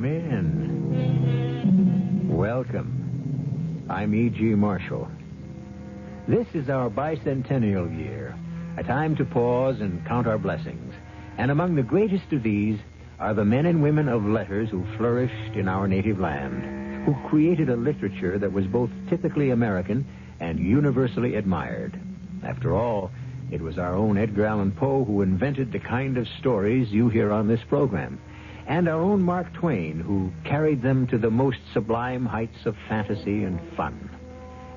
Come in. Welcome. I'm E.G. Marshall. This is our bicentennial year, a time to pause and count our blessings. And among the greatest of these are the men and women of letters who flourished in our native land, who created a literature that was both typically American and universally admired. After all, it was our own Edgar Allan Poe who invented the kind of stories you hear on this program, and our own Mark Twain who carried them to the most sublime heights of fantasy and fun.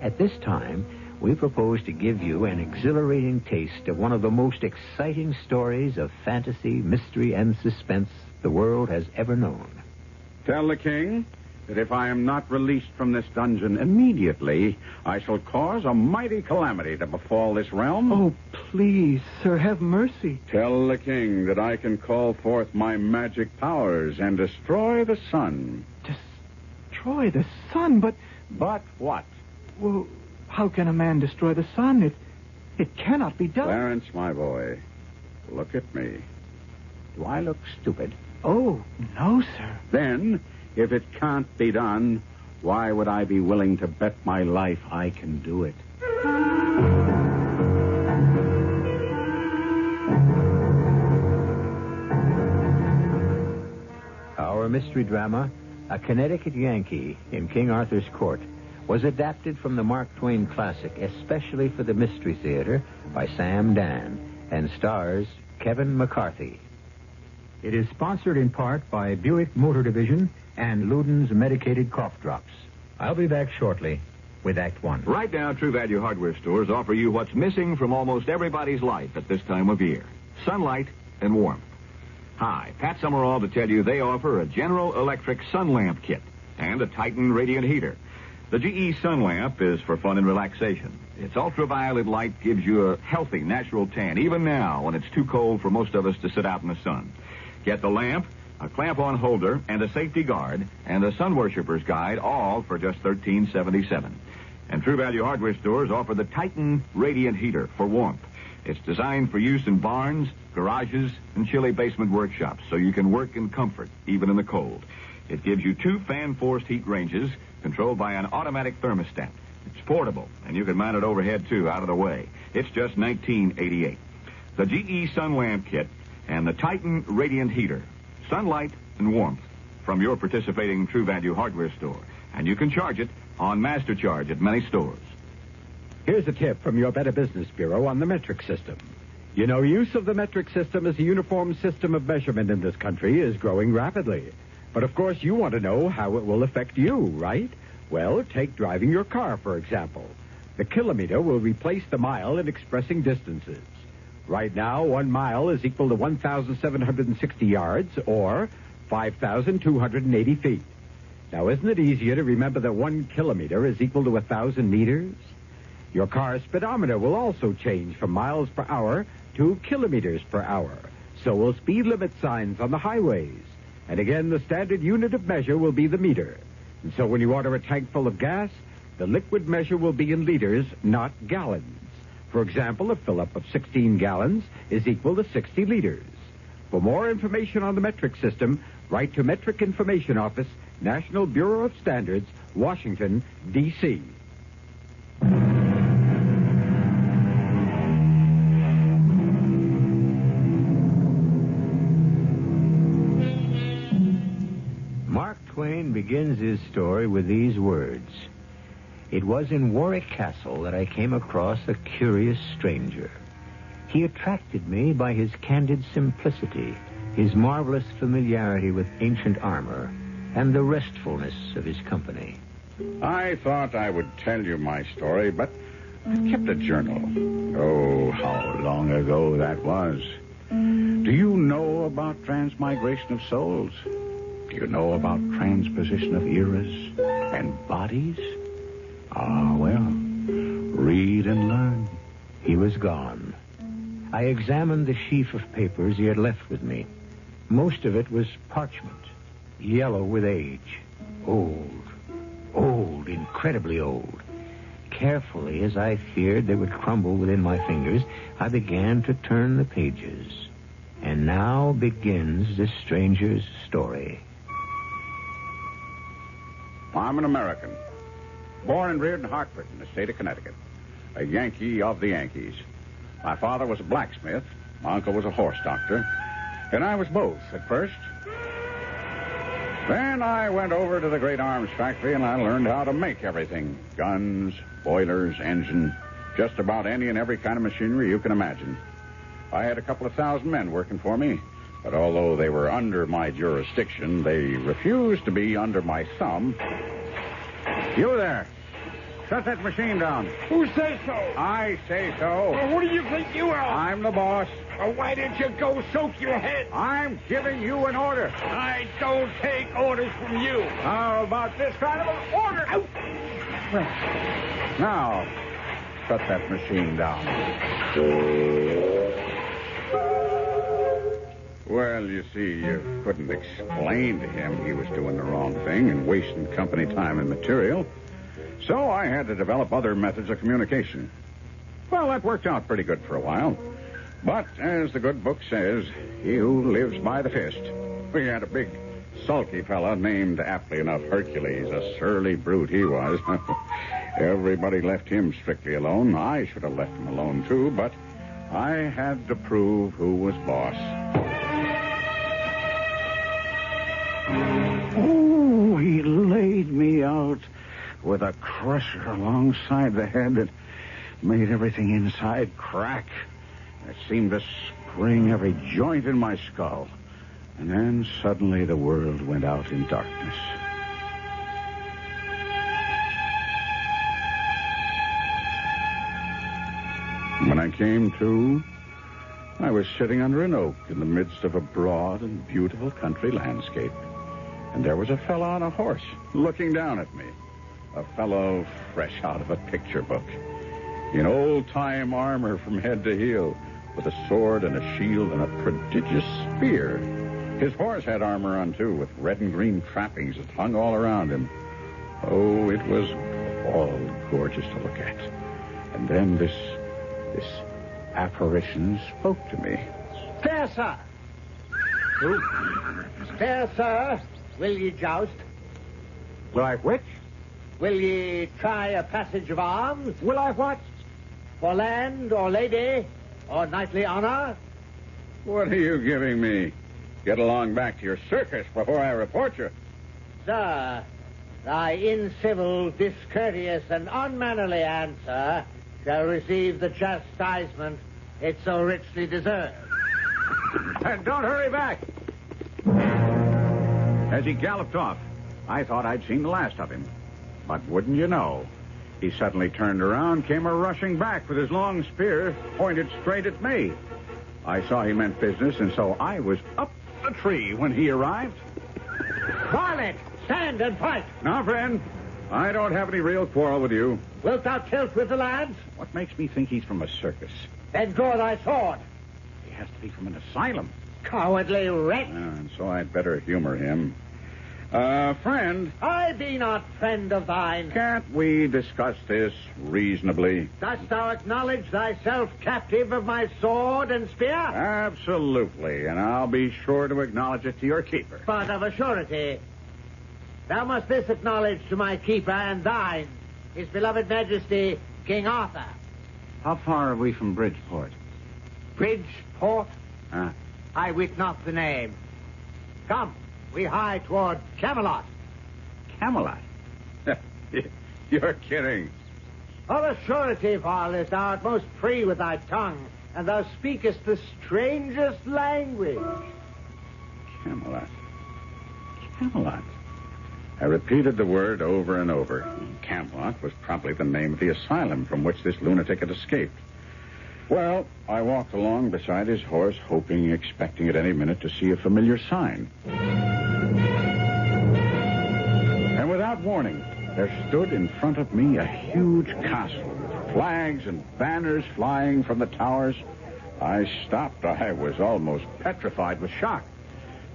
At this time, we propose to give you an exhilarating taste of one of the most exciting stories of fantasy, mystery, and suspense the world has ever known. Tell the king that if I am not released from this dungeon immediately, I shall cause a mighty calamity to befall this realm. Oh, please, sir, have mercy. Tell the king that I can call forth my magic powers and destroy the sun. Destroy the sun? But what? Well, how can a man destroy the sun? It cannot be done. Clarence, my boy, look at me. Do I look stupid? Oh, no, sir. Then, if it can't be done, why would I be willing to bet my life I can do it? Our mystery drama, A Connecticut Yankee in King Arthur's Court, was adapted from the Mark Twain classic, especially for the Mystery Theater, by Sam Dann, and stars Kevin McCarthy. It is sponsored in part by Buick Motor Division and Luden's Medicated Cough Drops. I'll be back shortly with Act One. Right now, True Value hardware stores offer you what's missing from almost everybody's life at this time of year: sunlight and warmth. Hi, Pat Summerall to tell you they offer a General Electric sun lamp kit and a Titan radiant heater. The GE sun lamp is for fun and relaxation. Its ultraviolet light gives you a healthy, natural tan, even now when it's too cold for most of us to sit out in the sun. Get the lamp, a clamp-on holder, and a safety guard, and a sun worshiper's guide, all for just $13.77. And True Value hardware stores offer the Titan radiant heater for warmth. It's designed for use in barns, garages, and chilly basement workshops, so you can work in comfort, even in the cold. It gives you 2 fan-forced heat ranges controlled by an automatic thermostat. It's portable, and you can mount it overhead, too, out of the way. It's just $19.88. The GE Sun Lamp Kit and the Titan Radiant Heater. Sunlight and warmth from your participating True Value hardware store. And you can charge it on Master Charge at many stores. Here's a tip from your Better Business Bureau on the metric system. You know, use of the metric system as a uniform system of measurement in this country is growing rapidly. But, of course, you want to know how it will affect you, right? Well, take driving your car, for example. The kilometer will replace the mile in expressing distances. Right now, 1 mile is equal to 1,760 yards, or 5,280 feet. Now, isn't it easier to remember that 1 kilometer is equal to 1,000 meters? Your car's speedometer will also change from miles per hour to kilometers per hour. So will speed limit signs on the highways. And again, the standard unit of measure will be the meter. And so when you order a tank full of gas, the liquid measure will be in liters, not gallons. For example, a fill-up of 16 gallons is equal to 60 liters. For more information on the metric system, write to Metric Information Office, National Bureau of Standards, Washington, D.C. Mark Twain begins his story with these words. It was in Warwick Castle that I came across a curious stranger. He attracted me by his candid simplicity, his marvelous familiarity with ancient armor, and the restfulness of his company. I thought I would tell you my story, but I kept a journal. Oh, how long ago that was. Do you know about transmigration of souls? Do you know about transposition of eras and bodies? Ah, well, read and learn. He was gone. I examined the sheaf of papers he had left with me. Most of it was parchment, yellow with age. Old, incredibly old. Carefully, as I feared they would crumble within my fingers, I began to turn the pages. And now begins this stranger's story. I'm an American. Born and reared in Hartford, in the state of Connecticut. A Yankee of the Yankees. My father was a blacksmith. My uncle was a horse doctor. And I was both at first. Then I went over to the great arms factory and I learned how to make everything. Guns, boilers, engine, just about any and every kind of machinery you can imagine. I had a couple of thousand men working for me, but although they were under my jurisdiction, they refused to be under my thumb. You there. Shut that machine down. Who says so? I say so. Well, who do you think you are? I'm the boss. Well, why didn't you go soak your head? I'm giving you an order. I don't take orders from you. How about this kind of an order? Out. Now, shut that machine down. Well, you see, you couldn't explain to him he was doing the wrong thing and wasting company time and material. So I had to develop other methods of communication. Well, that worked out pretty good for a while. But, as the good book says, he who lives by the fist. We had a big, sulky fella named, aptly enough, Hercules. A surly brute he was. Everybody left him strictly alone. I should have left him alone, too, but I had to prove who was boss. Oh, he laid me out with a crusher alongside the head that made everything inside crack. It seemed to spring every joint in my skull. And then suddenly the world went out in darkness. When I came to, I was sitting under an oak in the midst of a broad and beautiful country landscape. And there was a fellow on a horse looking down at me. A fellow fresh out of a picture book. In old-time armor from head to heel, with a sword and a shield and a prodigious spear. His horse had armor on, too, with red and green trappings that hung all around him. Oh, it was all gorgeous to look at. And then this apparition spoke to me. Fair sir. Who? Fair sir, will ye joust? Will I which? Will ye try a passage of arms? Will I what? For land or lady or knightly honor? What are you giving me? Get along back to your circus before I report you. Sir, thy incivil, discourteous, and unmannerly answer shall receive the chastisement it so richly deserves. And don't hurry back. As he galloped off, I thought I'd seen the last of him. But wouldn't you know, he suddenly turned around, came a-rushing back with his long spear pointed straight at me. I saw he meant business, and so I was up the tree when he arrived. Varlet, stand and fight. Now, friend, I don't have any real quarrel with you. Wilt thou tilt with the lads? What makes me think he's from a circus? Then draw thy sword. He has to be from an asylum. Cowardly wretch. And so I'd better humor him. Friend. I be not friend of thine. Can't we discuss this reasonably? Dost thou acknowledge thyself captive of my sword and spear? Absolutely, and I'll be sure to acknowledge it to your keeper. But of a surety, thou must this acknowledge to my keeper and thine, his beloved majesty, King Arthur. How far are we from Bridgeport? Bridgeport? I wit not the name. Come, we hie toward Camelot. Camelot? You're kidding. Of a surety, varlet, thou art most free with thy tongue, and thou speakest the strangest language. Camelot. Camelot. I repeated the word over and over. Camelot was probably the name of the asylum from which this lunatic had escaped. Well, I walked along beside his horse, hoping, expecting at any minute to see a familiar sign. And without warning, there stood in front of me a huge castle with flags and banners flying from the towers. I stopped. I was almost petrified with shock,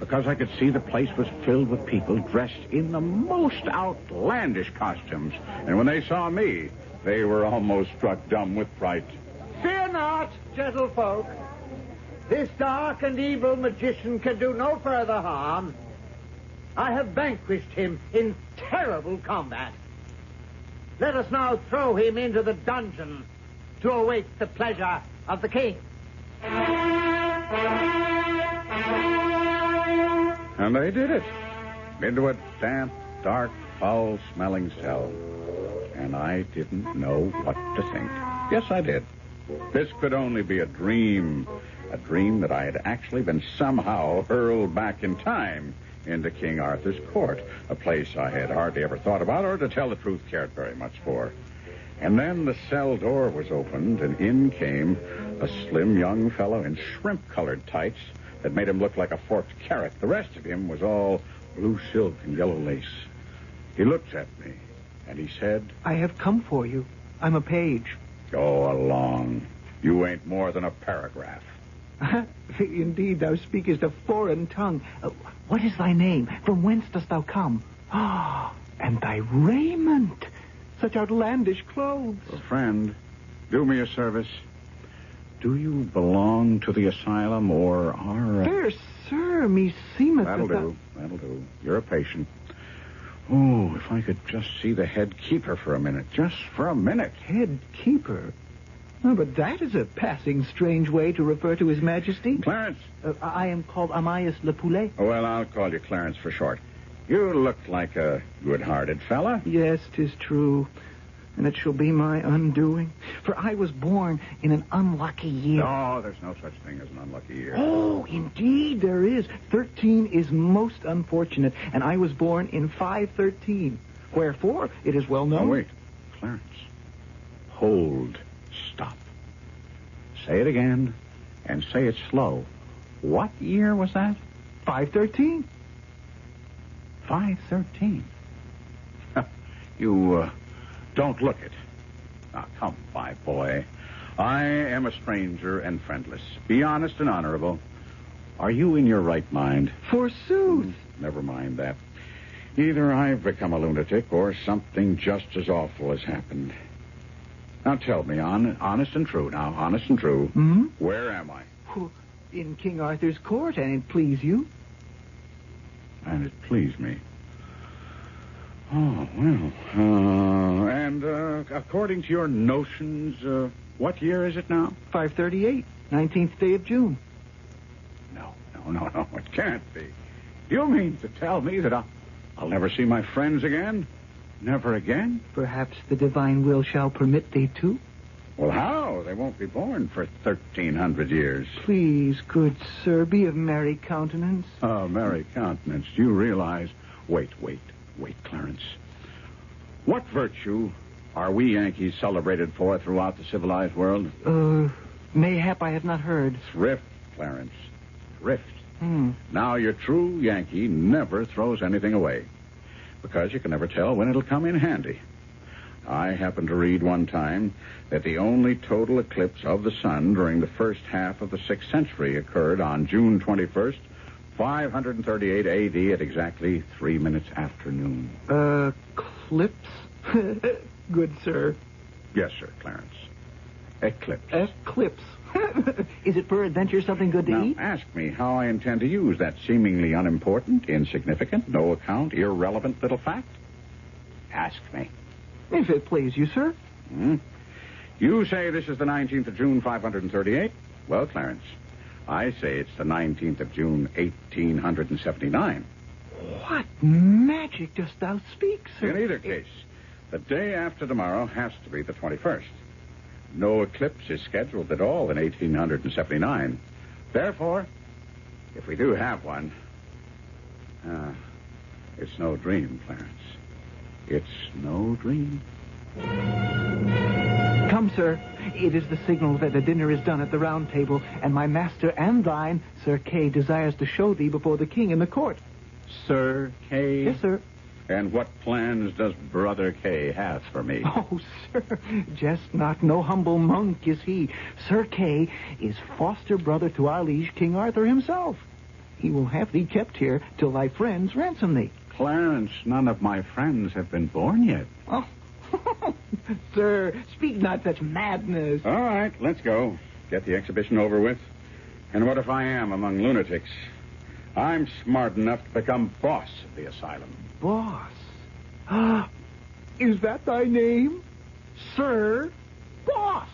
because I could see the place was filled with people dressed in the most outlandish costumes. And when they saw me, they were almost struck dumb with fright. Fear not, gentlefolk. This dark and evil magician can do no further harm. I have vanquished him in terrible combat. Let us now throw him into the dungeon to await the pleasure of the king. And they did it. Into a damp, dark, foul-smelling cell. And I didn't know what to think. Yes, I did. This could only be a dream. A dream that I had actually been somehow hurled back in time into King Arthur's court, a place I had hardly ever thought about or, to tell the truth, cared very much for. And then the cell door was opened, and in came a slim young fellow in shrimp-colored tights that made him look like a forked carrot. The rest of him was all blue silk and yellow lace. He looked at me, and he said, I have come for you. I'm a page. Go along. You ain't more than a paragraph. Indeed, thou speakest a foreign tongue. What is thy name? From whence dost thou come? Ah, and thy raiment. Such outlandish clothes. Well, friend, do me a service. Do you belong to the asylum, or are... Fair sir, me seemeth... That'll do. You're a patient. Oh, if I could just see the head keeper for a minute. Just for a minute. Head keeper? Oh, but that is a passing strange way to refer to His Majesty. Clarence. I am called Amias Le Poulet. Oh, well, I'll call you Clarence for short. You look like a good-hearted fella. Yes, 'tis true. And it shall be my undoing. For I was born in an unlucky year. No, there's no such thing as an unlucky year. Oh, indeed there is. 13 is most unfortunate, and I was born in 513. Wherefore, it is well known... Oh, wait. Clarence. Hold. Stop. Say it again, and say it slow. What year was that? 513. 513. You, don't look it. Now, come, my boy. I am a stranger and friendless. Be honest and honorable. Are you in your right mind? Forsooth. Never mind that. Either I've become a lunatic or something just as awful has happened. Now tell me, honest and true now, honest and true. Hmm? Where am I? In King Arthur's court, and it please you. And it pleased me. Oh, well. And according to your notions, what year is it now? 538, 19th day of June. No, it can't be. Do you mean to tell me that I'll never see my friends again? Never again? Perhaps the divine will shall permit thee to. Well, how? They won't be born for 1,300 years. Please, good sir, be of merry countenance. Oh, merry countenance. Do you realize... Wait, Clarence. What virtue are we Yankees celebrated for throughout the civilized world? Mayhap I have not heard. Thrift, Clarence. Thrift. Now, your true Yankee never throws anything away, because you can never tell when it'll come in handy. I happened to read one time that the only total eclipse of the sun during the first half of the 6th century occurred on June 21st, 538 A.D. at exactly 3 minutes after noon. Eclipse? Good sir. Yes, sir, Clarence. Eclipse. Eclipse. Is it peradventure something good to Now, eat? ask me how I intend to use that seemingly unimportant, insignificant, no account, irrelevant little fact. Ask me. If it please you, sir. You say this is the 19th of June, 538? Well, Clarence, I say it's the 19th of June, 1879. What magic dost thou speak, sir? In either case, the day after tomorrow has to be the 21st. No eclipse is scheduled at all in 1879. Therefore, if we do have one, it's no dream, Clarence. It's no dream. Come, sir. It is the signal that the dinner is done at the round table, and my master and thine, Sir Kay, desires to show thee before the king in the court. Sir Kay? Yes, sir. And what plans does Brother Kay have for me? Oh, sir, jest not. No humble monk is he. Sir Kay is foster brother to our liege King Arthur himself. He will have thee kept here till thy friends ransom thee. Clarence, none of my friends have been born yet. Oh, sir, speak not such madness. All right, let's go. Get the exhibition over with. And what if I am among lunatics? I'm smart enough to become boss of the asylum. Boss. Is that thy name? Sir Boss.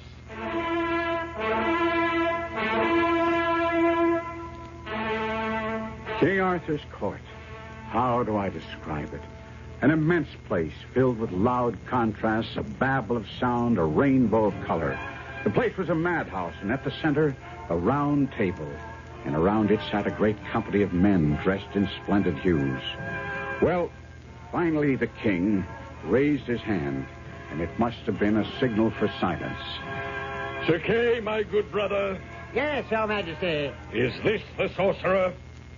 King Arthur's court. How do I describe it? An immense place filled with loud contrasts, a babble of sound, a rainbow of color. The place was a madhouse, and at the center, a round table. And around it sat a great company of men dressed in splendid hues. Well, finally the king raised his hand, and it must have been a signal for silence. Sir Kay, my good brother. Yes, Your Majesty. Is this the sorcerer?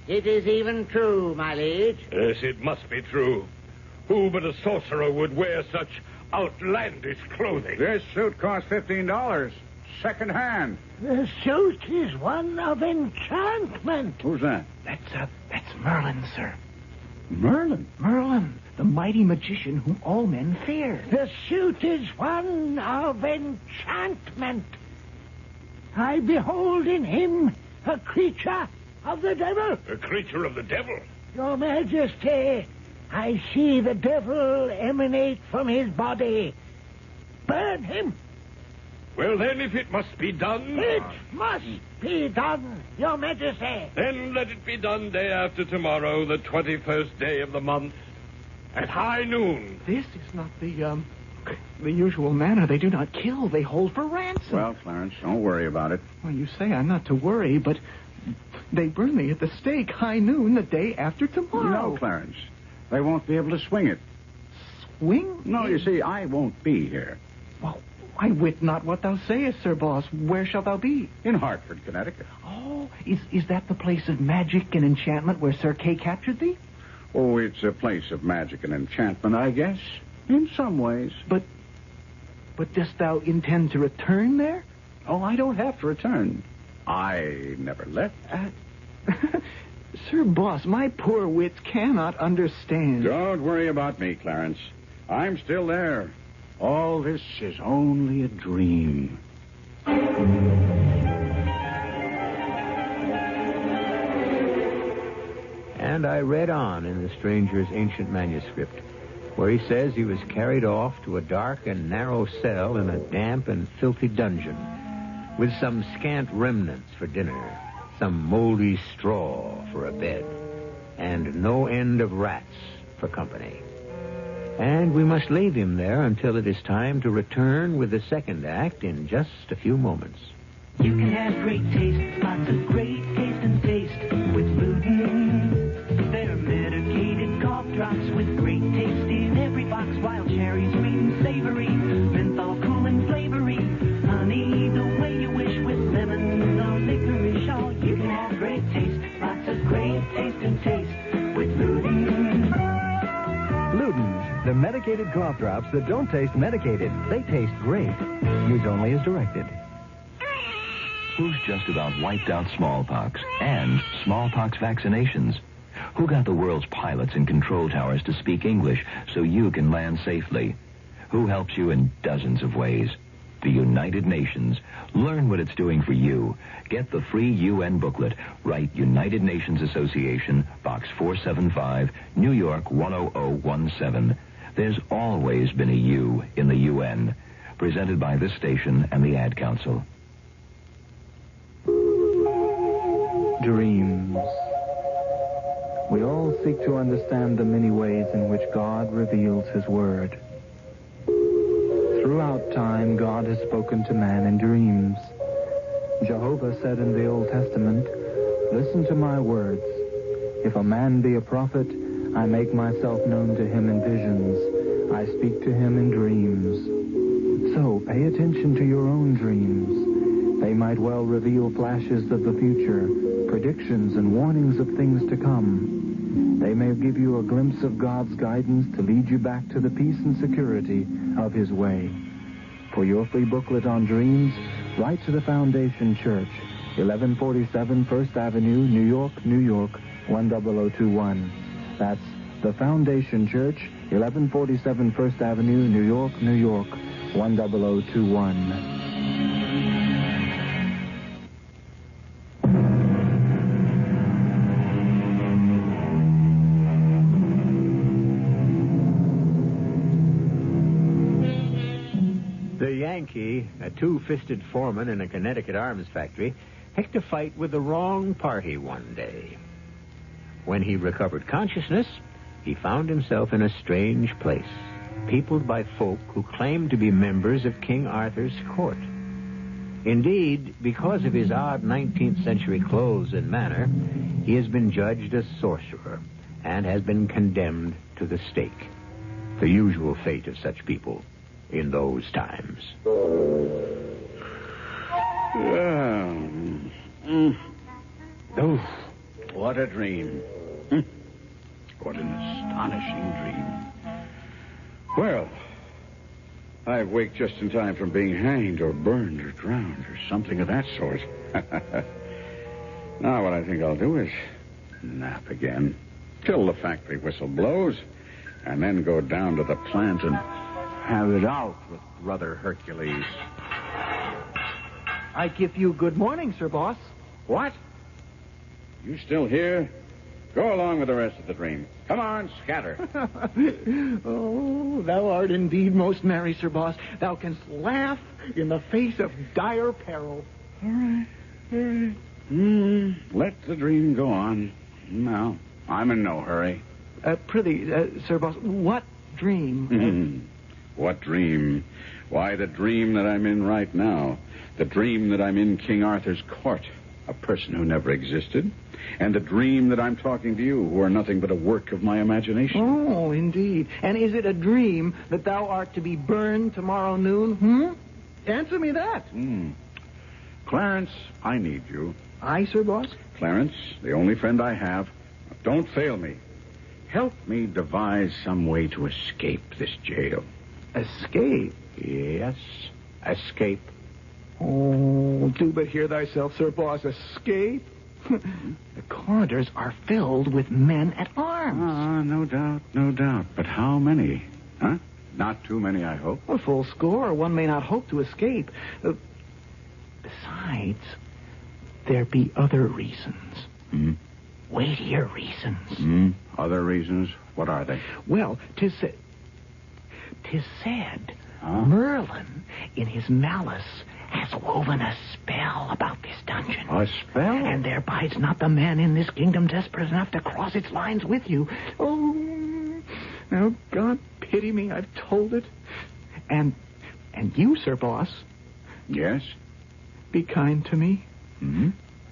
It is even true, my liege. Yes, it must be true. Who but a sorcerer would wear such outlandish clothing? This suit cost $15, second hand. The suit is one of enchantment. Who's that? That's Merlin, sir. Merlin. Merlin, the mighty magician whom all men fear. The suit is one of enchantment. I behold in him a creature of the devil. A creature of the devil? Your Majesty, I see the devil emanate from his body. Burn him. Well, then, if it must be done... It must be done, Your Majesty. Then let it be done day after tomorrow, the 21st day of the month, at high noon. This is not the usual manner. They do not kill. They hold for ransom. Well, Clarence, don't worry about it. Well, you say I'm not to worry, but they burn me at the stake high noon the day after tomorrow. No, Clarence. They won't be able to swing it. Swing? No, you see, I won't be here. Well, I wit not what thou sayest, Sir Boss. Where shalt thou be? In Hartford, Connecticut. Oh, is that the place of magic and enchantment where Sir Kay captured thee? Oh, it's a place of magic and enchantment, I guess. In some ways. But dost thou intend to return there? Oh, I don't have to return. I never left. Sir Boss, my poor wits cannot understand. Don't worry about me, Clarence. I'm still there. All this is only a dream. And I read on in the stranger's ancient manuscript, where he says he was carried off to a dark and narrow cell in a damp and filthy dungeon, with some scant remnants for dinner, some moldy straw for a bed, and no end of rats for company. And we must leave him there until it is time to return with the second act in just a few moments. You can have great taste, lots of great taste and taste with Luden's. They're medicated cough drops with great taste in every box. Wild cherries, sweet and savory, menthol cool and flavory. Honey, the way you wish with lemon or licorice. Oh, you can have great taste, lots of great taste and taste with Luden's. Luden's, the medicated cough drops that don't taste medicated. They taste great. Use only as directed. Who's just about wiped out smallpox and smallpox vaccinations? Who got the world's pilots in control towers to speak English so you can land safely? Who helps you in dozens of ways? The United Nations. Learn what it's doing for you. Get the free UN booklet. Write United Nations Association, Box 475, New York 10017. There's always been a U in the UN. Presented by this station and the Ad Council. Dreams. We all seek to understand the many ways in which God reveals His Word. Throughout time, God has spoken to man in dreams. Jehovah said in the Old Testament, "Listen to my words. If a man be a prophet, I make myself known to him in visions. I speak to him in dreams." So pay attention to your own dreams. They might well reveal flashes of the future, predictions and warnings of things to come. They may give you a glimpse of God's guidance to lead you back to the peace and security of His way. For your free booklet on dreams, write to the Foundation Church, 1147 First Avenue, New York, New York, 10021. That's the Foundation Church, 1147 First Avenue, New York, New York, 10021. Yankee, a two-fisted foreman in a Connecticut arms factory, picked a fight with the wrong party one day. When he recovered consciousness, he found himself in a strange place, peopled by folk who claimed to be members of King Arthur's court. Indeed, because of his odd 19th century clothes and manner, he has been judged a sorcerer and has been condemned to the stake. The usual fate of such people in those times. Oh, what a dream. What an astonishing dream. Well, I wake just in time from being hanged or burned or drowned or something of that sort. Now what I think I'll do is nap again till the factory whistle blows, and then go down to the plant and have it out with Brother Hercules. I give you good morning, Sir Boss. What? You still here? Go along with the rest of the dream. Come on, scatter. Oh, thou art indeed most merry, Sir Boss. Thou canst laugh in the face of dire peril. All right. Let the dream go on. No, I'm in no hurry. Prithee, Sir Boss, what dream? What dream? Why, the dream that I'm in right now. The dream that I'm in King Arthur's court, a person who never existed. And the dream that I'm talking to you, who are nothing but a work of my imagination. Oh, indeed. And is it a dream that thou art to be burned tomorrow noon? Answer me that. Clarence, I need you. Aye, Sir Boss? Clarence, the only friend I have. Don't fail me. Help me devise some way to escape this jail. Escape? Yes, escape. Oh, do but hear thyself, Sir Boss. Escape? The corridors are filled with men at arms. No doubt. But how many? Huh? Not too many, I hope. A full score. One may not hope to escape. Besides, there be other reasons. Weightier reasons. Other reasons? What are they? Well, 'tis said Merlin, in his malice, has woven a spell about this dungeon. A spell? And there bides not the man in this kingdom desperate enough to cross its lines with you. Oh, now, God pity me, I've told it. And you, Sir Boss. Yes? Be kind to me.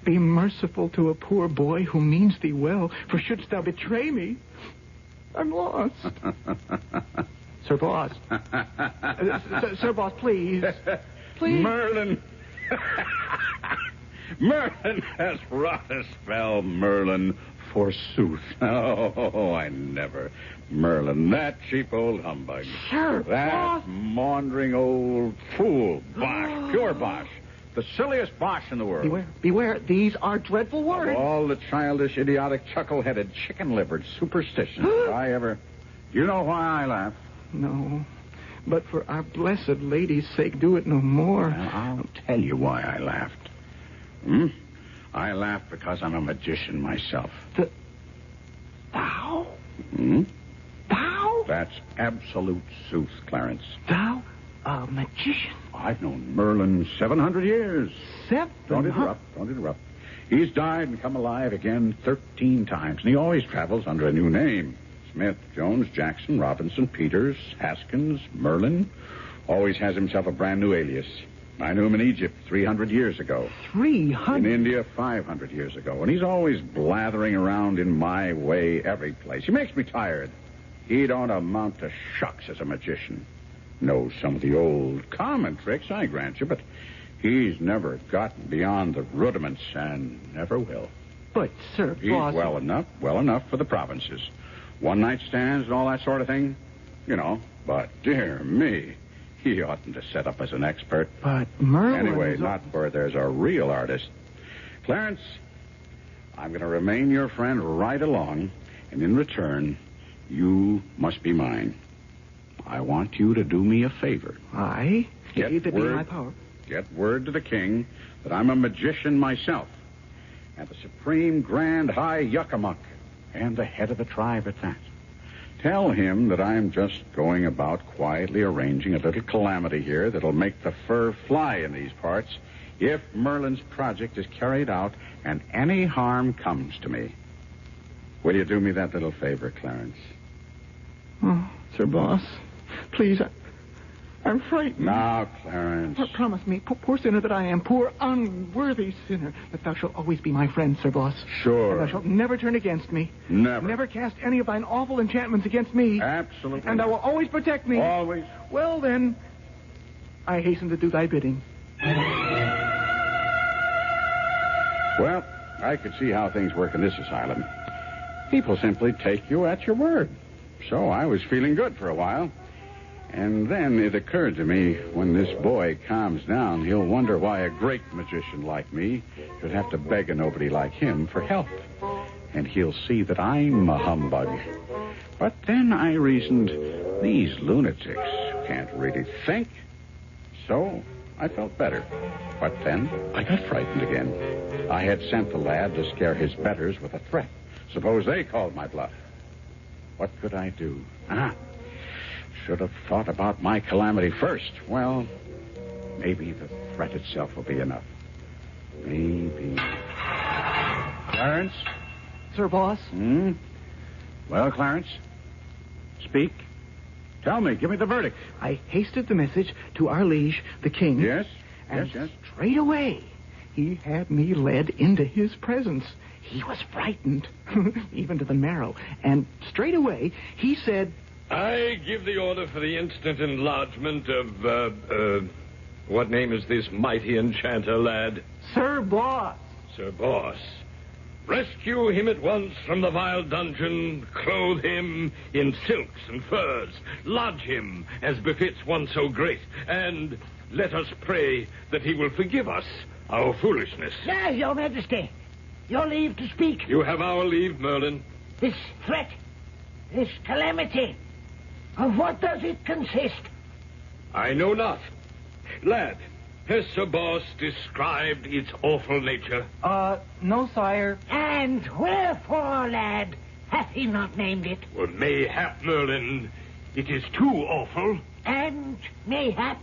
Be merciful to a poor boy who means thee well, for shouldst thou betray me, I'm lost. Sir Boss. Sir Boss, please. Please. Merlin. Merlin has wrought a spell, Merlin, forsooth. Oh, I never. Merlin, that cheap old humbug. Sir That Boss. maundering old fool. Bosh, pure bosh. The silliest bosh in the world. Beware. These are dreadful words. Of all the childish, idiotic, chuckle-headed, chicken-livered superstitions that I ever... You know why I laugh? No. But for our blessed lady's sake, do it no more. Well, I'll tell you why I laughed. I laughed because I'm a magician myself. Thou? Thou? That's absolute sooth, Clarence. Thou, a magician? I've known Merlin 700 years. Don't interrupt. He's died and come alive again 13 times, and he always travels under a new name. Smith, Jones, Jackson, Robinson, Peters, Haskins, Merlin. Always has himself a brand new alias. I knew him in Egypt 300 years ago. 300? In India 500 years ago. And he's always blathering around in my way every place. He makes me tired. He don't amount to shucks as a magician. Knows some of the old common tricks, I grant you, but he's never gotten beyond the rudiments and never will. But, Sir Boss... He's well enough for the provinces. One-night stands and all that sort of thing, you know. But, dear me, he oughtn't to set up as an expert. But Merlin... Anyway, not where there's a real artist. Clarence, I'm going to remain your friend right along, and in return, you must be mine. I want you to do me a favor. Aye? If it be my power. Get word to the king that I'm a magician myself, and the supreme grand high yuckamuck, and the head of the tribe at that. Tell him that I'm just going about quietly arranging a little calamity here that'll make the fur fly in these parts if Merlin's project is carried out and any harm comes to me. Will you do me that little favor, Clarence? Oh, Sir Boss, please, I'm frightened. Now, Clarence. Promise me, poor sinner that I am, poor unworthy sinner, that thou shalt always be my friend, Sir Boss. Sure. And thou shalt never turn against me. Never. Never cast any of thine awful enchantments against me. Absolutely. And thou wilt always protect me. Always. Well, then, I hasten to do thy bidding. Well, I could see how things work in this asylum. People simply take you at your word. So I was feeling good for a while. And then it occurred to me, when this boy calms down, he'll wonder why a great magician like me should have to beg a nobody like him for help. And he'll see that I'm a humbug. But then I reasoned, these lunatics can't really think. So I felt better. But then I got frightened again. I had sent the lad to scare his betters with a threat. Suppose they called my bluff. What could I do? Should have thought about my calamity first. Well, maybe the threat itself will be enough. Maybe. Clarence? Sir Boss? Well, Clarence? Speak. Tell me. Give me the verdict. I hasted the message to our liege, the king. Yes? And Yes. straight away, he had me led into his presence. He was frightened, even to the marrow. And straight away, he said, I give the order for the instant enlargement of, what name is this mighty enchanter, lad? Sir Boss. Sir Boss. Rescue him at once from the vile dungeon, clothe him in silks and furs, lodge him as befits one so great, and let us pray that he will forgive us our foolishness. Yes, Your Majesty. Your leave to speak. You have our leave, Merlin. This threat, this calamity, of what does it consist? I know not. Lad, has Sir Boss described its awful nature? No, sire. And wherefore, lad, hath he not named it? Well, mayhap, Merlin, it is too awful. And mayhap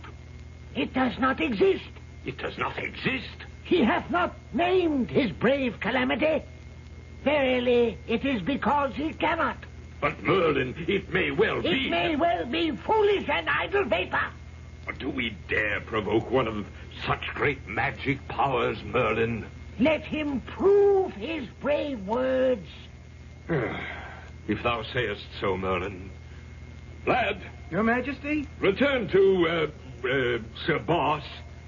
it does not exist. It does not exist. He hath not named his brave calamity. Verily, it is because he cannot. But, Merlin, it may well be... It may well be foolish and idle vapor. But do we dare provoke one of such great magic powers, Merlin? Let him prove his brave words. If thou sayest so, Merlin. Lad, Your Majesty? return to, Sir Boss,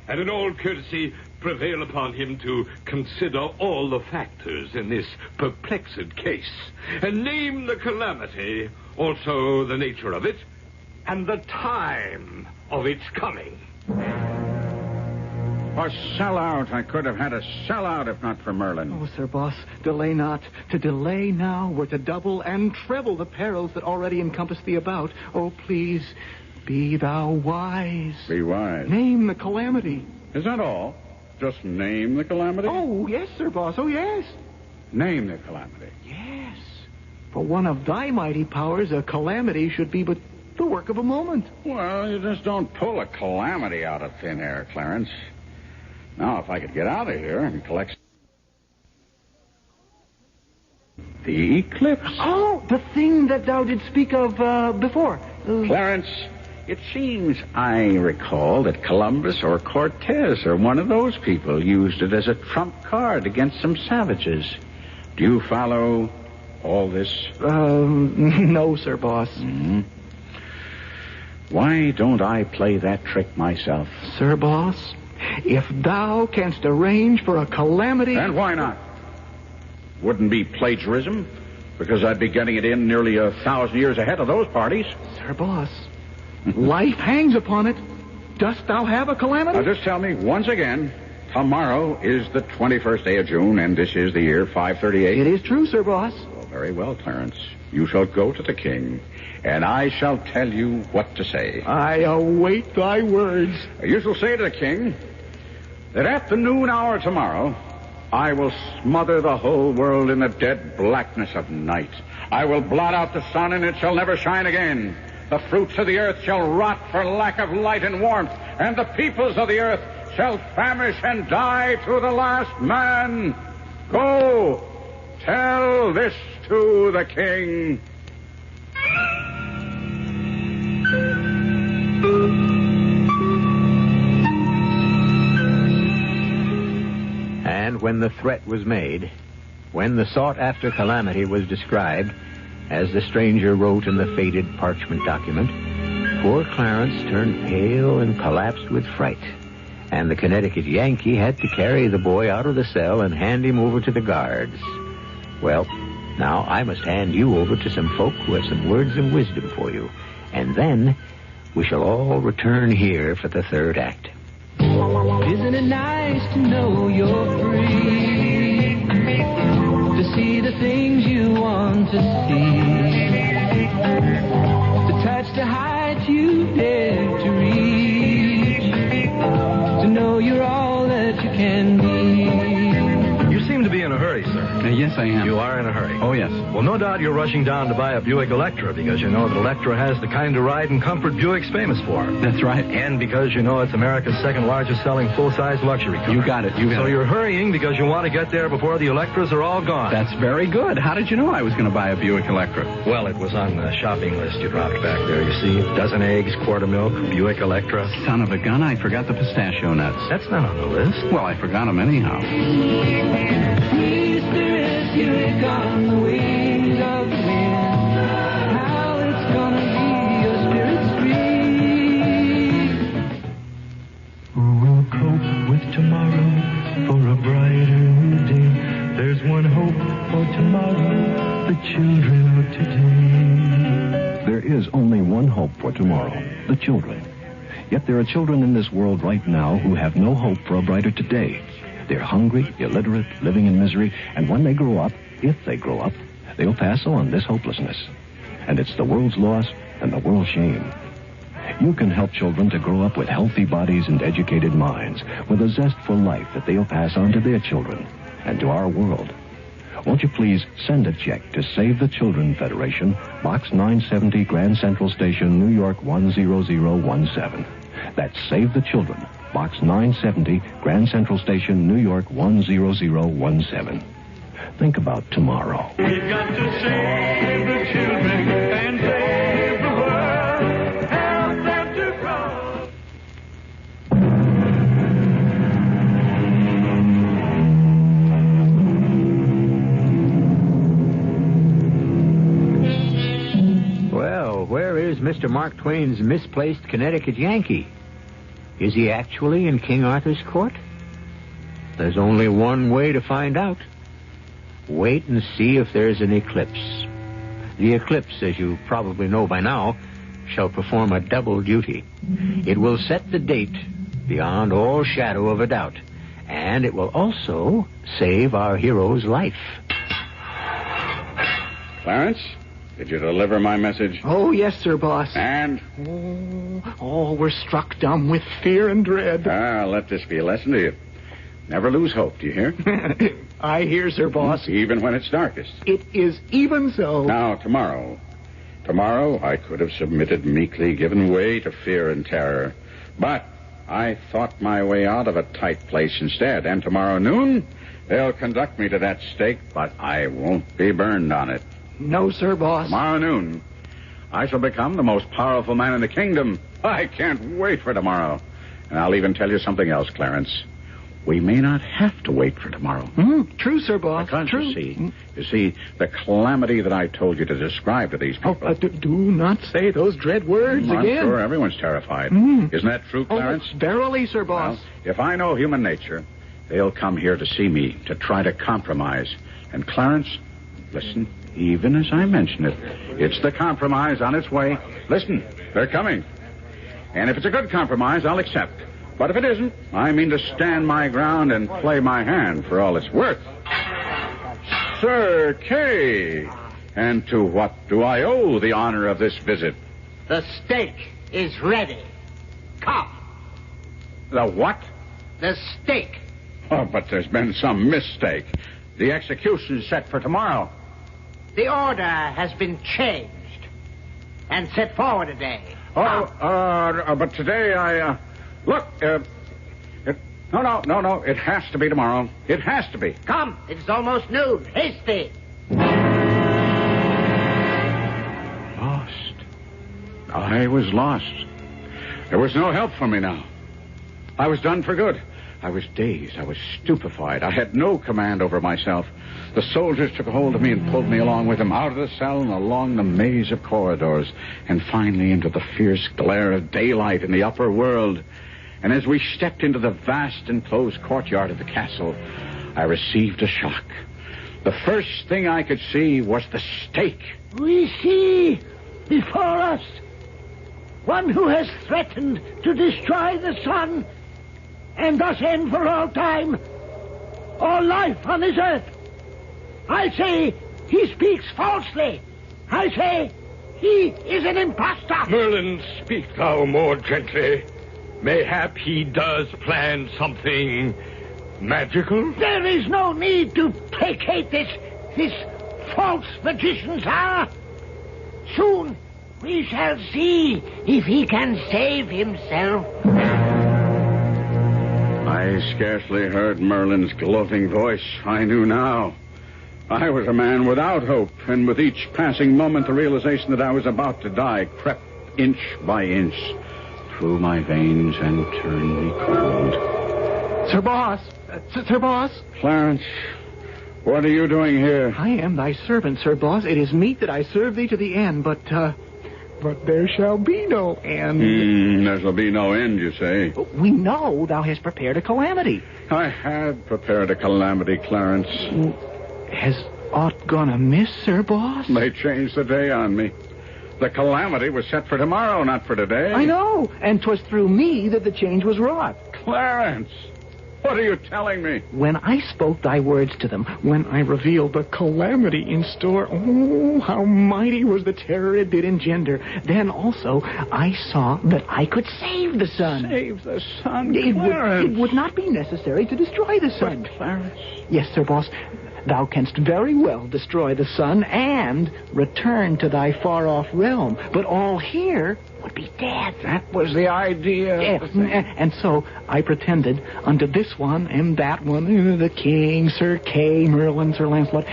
and in all courtesy prevail upon him to consider all the factors in this perplexed case, and name the calamity, also the nature of it, and the time of its coming. A sellout. I could have had a sellout if not for Merlin. Oh, Sir Boss, delay not. To delay now were to double and treble the perils that already encompass thee about. Oh, please, be thou wise. Be wise. Name the calamity. Is that all? Just name the calamity? Oh, yes, Sir Boss, oh, yes. Name the calamity. Yes. For one of thy mighty powers, a calamity should be but the work of a moment. Well, you just don't pull a calamity out of thin air, Clarence. Now, if I could get out of here and collect the eclipse. Oh, the thing that thou did speak of before. Clarence, it seems I recall that Columbus or Cortez or one of those people used it as a trump card against some savages. Do you follow all this? No, Sir Boss. Mm-hmm. Why don't I play that trick myself? Sir Boss, if thou canst arrange for a calamity... And why not? Wouldn't be plagiarism, because I'd be getting it in nearly 1,000 years ahead of those parties. Sir Boss, life hangs upon it. Dost thou have a calamity? Now, just tell me once again, tomorrow is the 21st day of June, and this is the year 538. It is true, Sir Boss. Well, very well, Clarence. You shall go to the king, and I shall tell you what to say. I await thy words. You shall say to the king that at the noon hour tomorrow, I will smother the whole world in the dead blackness of night. I will blot out the sun, and it shall never shine again. The fruits of the earth shall rot for lack of light and warmth, and the peoples of the earth shall famish and die to the last man. Go, tell this to the king. And when the threat was made, when the sought-after calamity was described, as the stranger wrote in the faded parchment document, poor Clarence turned pale and collapsed with fright, and the Connecticut Yankee had to carry the boy out of the cell and hand him over to the guards. Well, now I must hand you over to some folk who have some words of wisdom for you, and then we shall all return here for the third act. Isn't it nice to know you're free? To see the things you want to see. To touch the heights you dare to reach. To know you're all that you can be. You seem to be in a hurry, sir. Yes, I am. You are in a hurry? Oh, yes. Well, no doubt you're rushing down to buy a Buick Electra because you know that Electra has the kind of ride and comfort Buick's famous for. That's right. And because you know it's America's second largest selling full-size luxury car. You got it. So you're hurrying because you want to get there before the Electras are all gone. That's very good. How did you know I was going to buy a Buick Electra? Well, it was on the shopping list you dropped back there, you see. Dozen eggs, quart of milk, Buick Electra. Son of a gun, I forgot the pistachio nuts. That's not on the list. Well, I forgot them anyhow. You're on the wings of the wind. How it's gonna be your spirit's free. Who will cope with tomorrow for a brighter day? There's one hope for tomorrow, the children of today. There is only one hope for tomorrow, the children. Yet there are children in this world right now who have no hope for a brighter today. They're hungry, illiterate, living in misery, and when they grow up, if they grow up, they'll pass on this hopelessness. And it's the world's loss and the world's shame. You can help children to grow up with healthy bodies and educated minds, with a zest for life that they'll pass on to their children and to our world. Won't you please send a check to Save the Children Federation, Box 970, Grand Central Station, New York 10017. That's Save the Children, Box 970, Grand Central Station, New York 10017. Think about tomorrow. We've got to save the children and save the world. Help them to grow. Well, where is Mr. Mark Twain's misplaced Connecticut Yankee? Is he actually in King Arthur's court? There's only one way to find out. Wait and see if there's an eclipse. The eclipse, as you probably know by now, shall perform a double duty. It will set the date beyond all shadow of a doubt, and it will also save our hero's life. Clarence, did you deliver my message? Oh, yes, sir, boss. And? Oh, we're struck dumb with fear and dread. Let this be a lesson to you. Never lose hope, do you hear? I hear, sir, boss. Even when it's darkest. It is even so. Now, tomorrow. Tomorrow, I could have submitted meekly, given way to fear and terror. But I thought my way out of a tight place instead. And tomorrow noon, they'll conduct me to that stake, but I won't be burned on it. No, sir, boss. Tomorrow noon, I shall become the most powerful man in the kingdom. I can't wait for tomorrow. And I'll even tell you something else, Clarence. We may not have to wait for tomorrow. True, sir, boss. Because, true. you see, the calamity that I told you to describe to these people. Do not say those dread words I'm again. sure everyone's terrified. Isn't that true, Clarence? Oh, verily, sir, boss. Well, if I know human nature, they'll come here to see me, to try to compromise. And Clarence, listen, even as I mention it, it's the compromise on its way. Listen, they're coming. And if it's a good compromise, I'll accept. But if it isn't, I mean to stand my ground and play my hand for all it's worth. Sir Kay, and to what do I owe the honor of this visit? The steak is ready. Come. The what? The steak. Oh, but there's been some mistake. The execution's set for tomorrow. The order has been changed and set forward a day. But today look, no, it has to be tomorrow. It has to be. Come, it's almost noon. Hasty. Lost. I was lost. There was no help for me now. I was done for good. I was dazed. I was stupefied. I had no command over myself. The soldiers took a hold of me and pulled me along with them out of the cell and along the maze of corridors and finally into the fierce glare of daylight in the upper world. And as we stepped into the vast enclosed courtyard of the castle, I received a shock. The first thing I could see was the stake. We see before us one who has threatened to destroy the sun and thus end for all time all life on this earth. I say he speaks falsely. I say he is an impostor. Merlin, speak thou more gently. Mayhap he does plan something magical? There is no need to placate this false magician, sir. Soon we shall see if he can save himself. I scarcely heard Merlin's gloating voice. I knew now. I was a man without hope, and with each passing moment the realization that I was about to die crept inch by inch through my veins and turned me cold. Sir Boss! Sir Boss! Clarence, what are you doing here? I am thy servant, Sir Boss. It is meet that I serve thee to the end, but there shall be no end. There shall be no end, you say? We know thou hast prepared a calamity. I had prepared a calamity, Clarence. Has aught gone amiss, Sir Boss? They changed the day on me. The calamity was set for tomorrow, not for today. I know, and 'twas through me that the change was wrought. Clarence, what are you telling me? When I spoke thy words to them, when I revealed the calamity in store, oh, how mighty was the terror it did engender. Then also I saw that I could save the sun. Save the sun, Clarence. It would not be necessary to destroy the sun. But, Clarence... Yes, Sir Boss. Thou canst very well destroy the sun and return to thy far-off realm. But all here would be dead. That was the idea. Yes, and so I pretended unto this one and that one, the king, Sir Kay, Merlin, Sir Lancelot,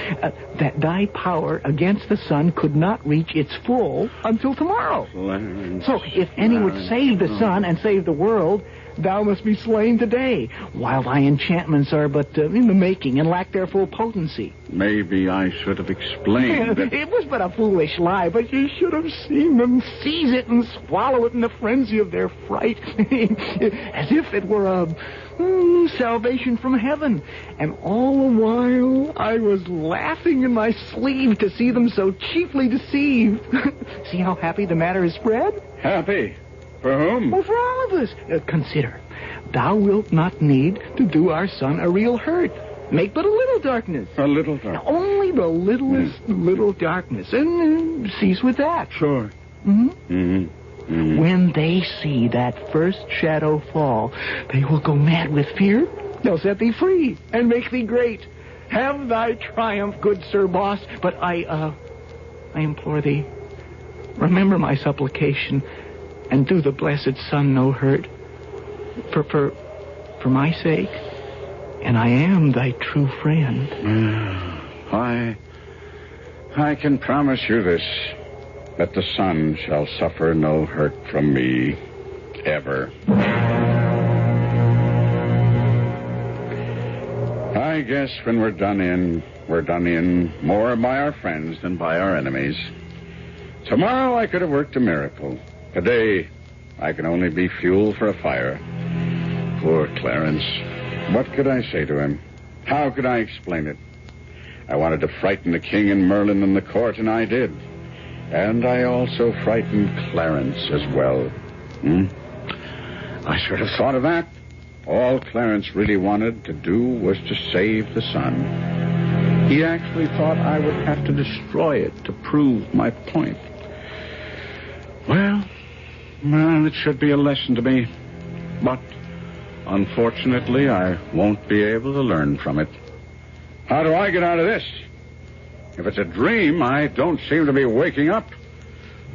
that thy power against the sun could not reach its full until tomorrow. Clarence, so if any would save the sun and save the world, thou must be slain today, while thy enchantments are but in the making and lack their full potency. Maybe I should have explained that... It was but a foolish lie, but you should have seen them seize it and swallow it in the frenzy of their fright, as if it were a salvation from heaven. And all the while I was laughing in my sleeve to see them so cheaply deceived. See how happy the matter is spread? Happy? For whom? Well, for all of us. Consider, thou wilt not need to do our son a real hurt. Make but a little darkness. A little darkness. Only the littlest little darkness. And cease with that. Sure. Mm-hmm. Mm-hmm. Mm-hmm. When they see that first shadow fall, they will go mad with fear. They'll set thee free and make thee great. Have thy triumph, good Sir Boss. But I implore thee, remember my supplication and do the blessed sun no hurt. For my sake, and I am thy true friend. I can promise you this, that the sun shall suffer no hurt from me, ever. I guess when we're done in more by our friends than by our enemies. Tomorrow I could have worked a miracle. Today, I can only be fuel for a fire. Poor Clarence. What could I say to him? How could I explain it? I wanted to frighten the king and Merlin in the court, and I did. And I also frightened Clarence as well. I should have thought of that. All Clarence really wanted to do was to save the sun. He actually thought I would have to destroy it to prove my point. Well, it should be a lesson to me. But, unfortunately, I won't be able to learn from it. How do I get out of this? If it's a dream, I don't seem to be waking up.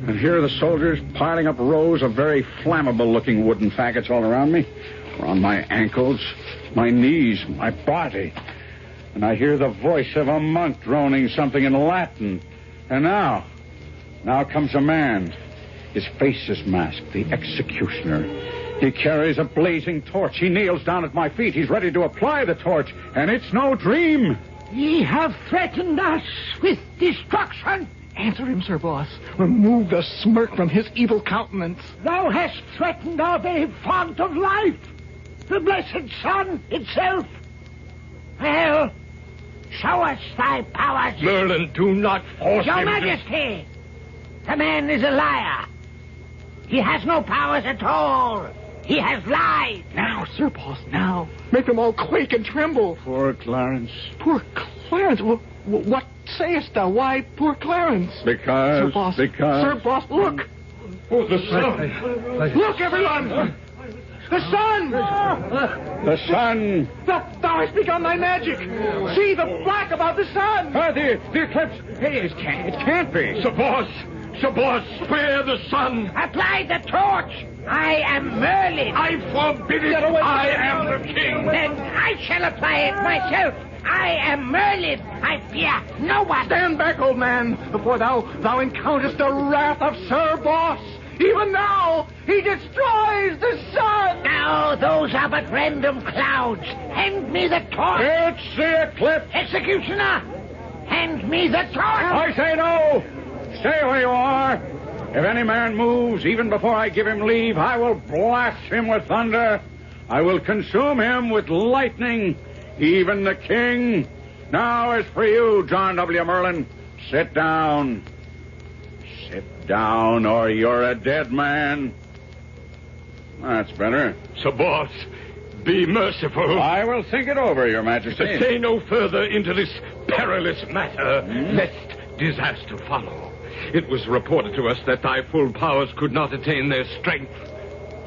And here are the soldiers piling up rows of very flammable-looking wooden faggots all around me. Around my ankles, my knees, my body. And I hear the voice of a monk droning something in Latin. And now comes a man. His face is masked, the executioner. He carries a blazing torch. He kneels down at my feet. He's ready to apply the torch. And it's no dream. Ye have threatened us with destruction. Answer him, Sir Boss. Remove the smirk from his evil countenance. Thou hast threatened our very fount of life, the blessed sun itself. Well, show us thy powers. Merlin, do not force Your him. Majesty, the man is a liar. He has no powers at all. He has lied. Now, Sir Boss, now. Make them all quake and tremble. Poor Clarence. Poor Clarence? What sayest thou? Why poor Clarence? Because... Sir Boss, because... Sir Boss, look. Oh, the sun. Look, everyone. The sun. The sun. Thou hast begun thy magic. See the black about the sun. The eclipse. Hey, it can't be. Sir Boss, spare the sun. Apply the torch. I am Merlin. I forbid it. I am the king. Then I shall apply it myself. I am Merlin. I fear no one. Stand back, old man, before thou encounterest the wrath of Sir Boss. Even now, he destroys the sun. Now, those are but random clouds. Hand me the torch. It's the eclipse. Executioner, hand me the torch. I say no. Stay where you are. If any man moves, even before I give him leave, I will blast him with thunder. I will consume him with lightning. Even the king. Now as for you, John W. Merlin, sit down. Sit down, or you're a dead man. That's better. Sir Boss, be merciful. I will think it over, Your Majesty. Stay no further into this perilous matter, lest disaster follow. It was reported to us that thy full powers could not attain their strength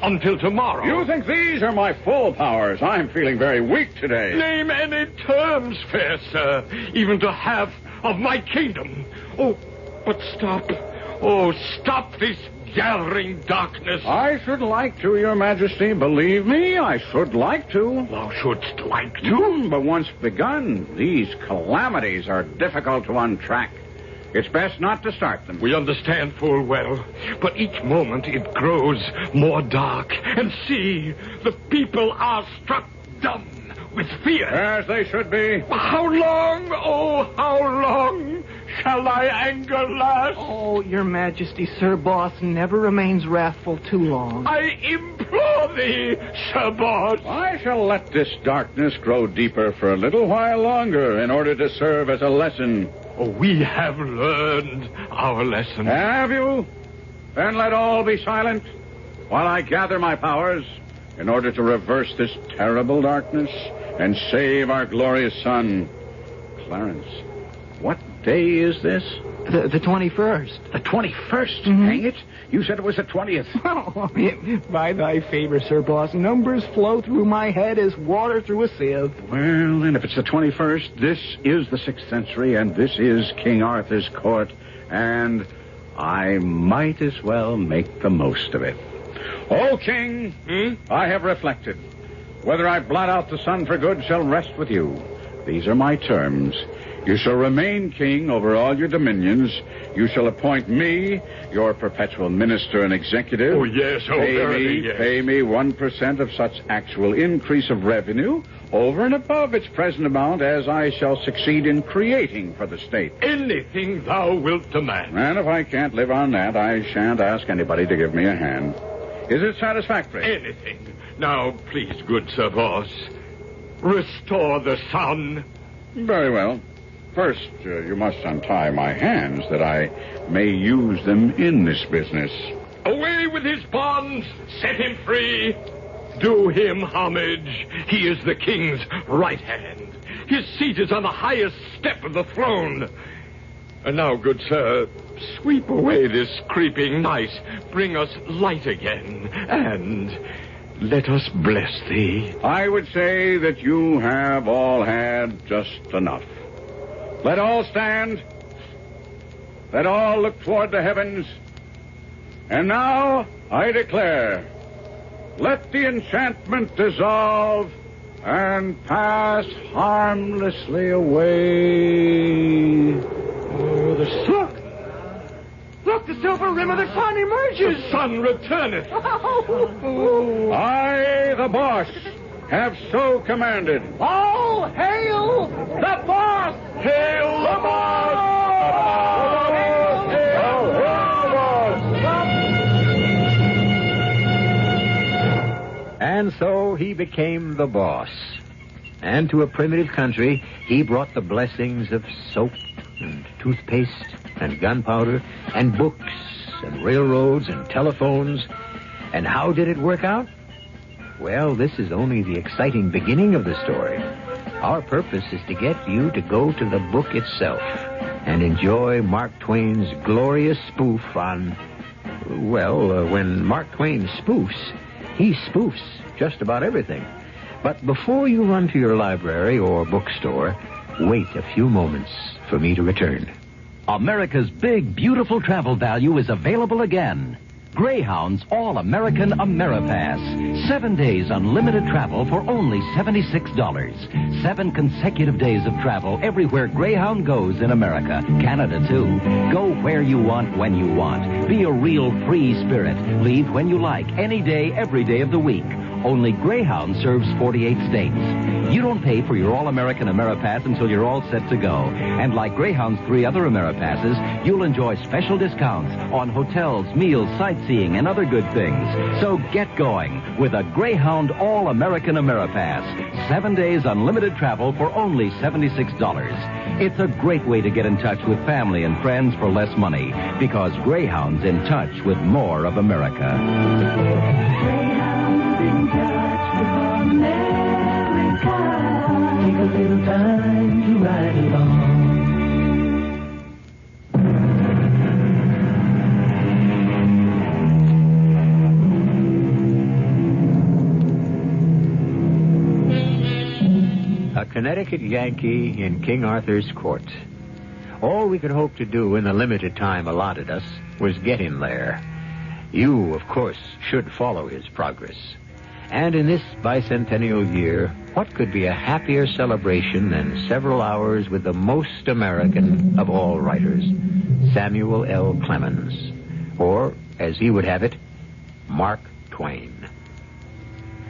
until tomorrow. You think these are my full powers? I'm feeling very weak today. Name any terms, fair sir, even to half of my kingdom. Oh, but stop. Oh, stop this gathering darkness. I should like to, Your Majesty. Believe me, I should like to. Thou shouldst like to? But once begun, these calamities are difficult to untrack. It's best not to start them. We understand full well, but each moment it grows more dark. And see, the people are struck dumb with fear. As they should be. How long, oh, how long shall thy anger last? Oh, Your Majesty, Sir Boss never remains wrathful too long. I implore thee, Sir Boss. I shall let this darkness grow deeper for a little while longer in order to serve as a lesson. Oh, we have learned our lesson. Have you? Then let all be silent while I gather my powers in order to reverse this terrible darkness and save our glorious sun. Clarence, what day is this? The 21st. The 21st? Hang it. You said it was the 20th. Oh, by thy favor, Sir Boss, numbers flow through my head as water through a sieve. Well, then, if it's the 21st, this is the 6th century, and this is King Arthur's court, and I might as well make the most of it. O King, I have reflected. Whether I blot out the sun for good shall rest with you. These are my terms. You shall remain king over all your dominions. You shall appoint me, your perpetual minister and executive. Oh, yes, yes. Pay me 1% of such actual increase of revenue over and above its present amount as I shall succeed in creating for the state. Anything thou wilt demand. And if I can't live on that, I shan't ask anybody to give me a hand. Is it satisfactory? Anything. Now, please, good Sir Boss, restore the sun. Very well. First, you must untie my hands that I may use them in this business. Away with his bonds! Set him free! Do him homage. He is the king's right hand. His seat is on the highest step of the throne. And now, good sir, sweep away this creeping night. Bring us light again, and let us bless thee. I would say that you have all had just enough. Let all stand that all look toward the heavens. And now I declare, let the enchantment dissolve and pass harmlessly away. Oh, the sun! Look, the silver rim of the sun emerges. The sun returneth. I, the boss, have so commanded. All hail the boss! Hail the boss! And so he became the boss. And to a primitive country, he brought the blessings of soap and toothpaste and gunpowder and books and railroads and telephones. And how did it work out? Well, this is only the exciting beginning of the story. Our purpose is to get you to go to the book itself and enjoy Mark Twain's glorious spoof on, when Mark Twain spoofs, he spoofs just about everything. But before you run to your library or bookstore, wait a few moments for me to return. America's big, beautiful travel value is available again. Greyhound's All-American Ameripass. 7 days unlimited travel for only $76. 7 consecutive days of travel everywhere Greyhound goes in America. Canada, too. Go where you want, when you want. Be a real free spirit. Leave when you like, any day, every day of the week. Only Greyhound serves 48 states. You don't pay for your All-American Ameripass until you're all set to go. And like Greyhound's 3 other Ameripasses, you'll enjoy special discounts on hotels, meals, sightseeing, and other good things. So get going with a Greyhound All-American Ameripass. 7 days unlimited travel for only $76. It's a great way to get in touch with family and friends for less money, because Greyhound's in touch with more of America. Take a little time to ride along. A Connecticut Yankee in King Arthur's court. All we could hope to do in the limited time allotted us was get him there. You, of course, should follow his progress. And in this bicentennial year, what could be a happier celebration than several hours with the most American of all writers, Samuel L. Clemens, or, as he would have it, Mark Twain.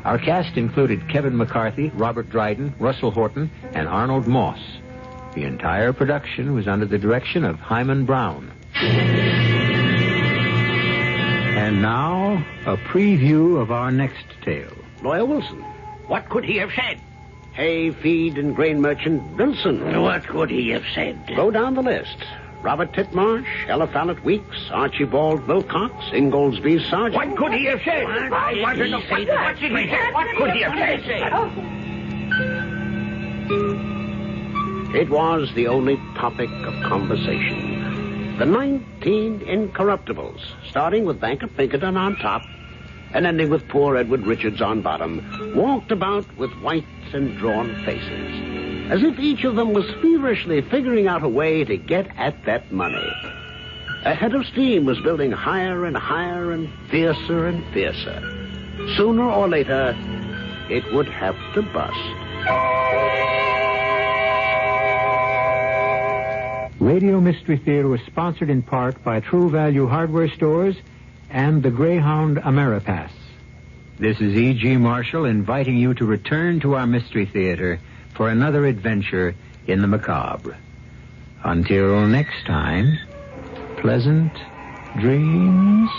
Our cast included Kevin McCarthy, Robert Dryden, Russell Horton, and Arnold Moss. The entire production was under the direction of Hyman Brown. And now, a preview of our next tale. Lawyer Wilson. What could he have said? Hay, feed, and grain merchant Wilson. What could he have said? Go down the list. Robert Titmarsh, Ella Fallett Weeks, Archibald Wilcox, Ingoldsby Sargent. What could he have said? I want to know. What did he say? What could he have said? It was the only topic of conversation. The 19 incorruptibles, starting with Banker Pinkerton on top and ending with poor Edward Richards on bottom, walked about with white and drawn faces, as if each of them was feverishly figuring out a way to get at that money. A head of steam was building higher and higher and fiercer and fiercer. Sooner or later, it would have to bust. Radio Mystery Theater was sponsored in part by True Value Hardware Stores and the Greyhound Ameripass. This is E.G. Marshall inviting you to return to our Mystery Theater for another adventure in the macabre. Until next time, pleasant dreams.